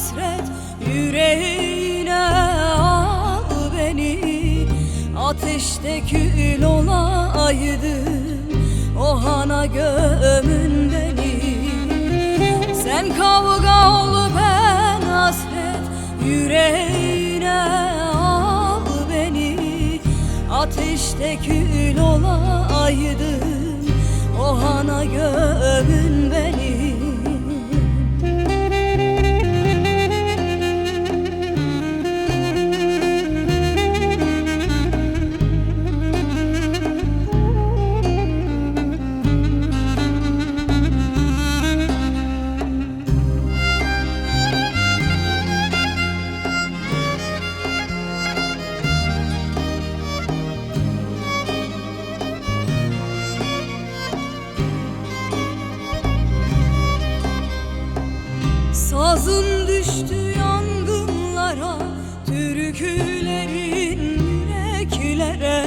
hasret yüreğine al beni. Ateşte kül olaydım, o hana gömün beni. Sen kavga ol, ben hasret yüreğine al beni. Ateşte kül olaydım, o hana gömün beni. Sazım düştü yangınlara, türkülerin yüreklere.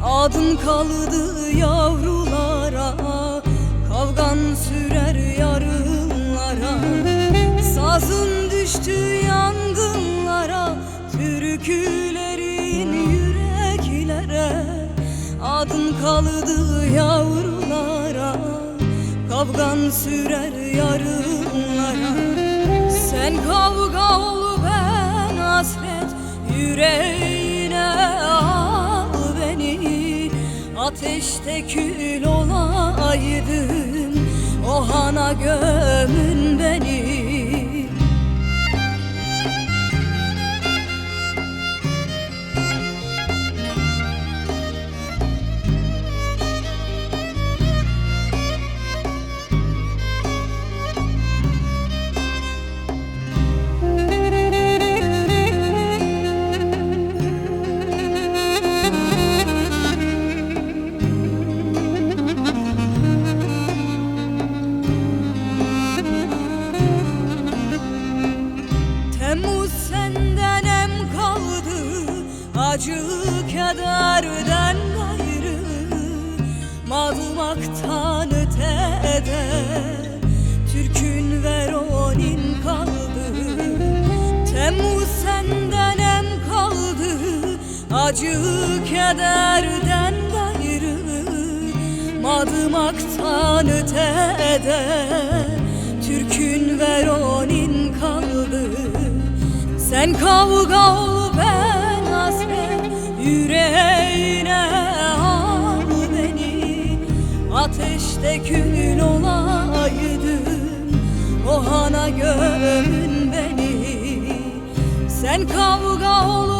Adın kaldı yavrulara, kavgan sürer yarınlara. Sazım düştü yangınlara, türkülerin yüreklere. Adın kaldı yavrulara, kavgan sürer yarınlara. Sen kavga ol, ben hasret yüreğine al beni. Ateşte kül olaydım, o hana gömün beni. Temmuz senden em kaldı, acı kederden gayrı. Madımaktan ötede, türkün veronin kaldı. Temmuz senden em kaldı, acı kederden gayrı. Madımaktan ötede, türkün veronin kaldı. Sen kavga ol, ben hasret yüreğine al beni. Ateşte kül olaydım, o hana gömün beni. Sen kavga ol,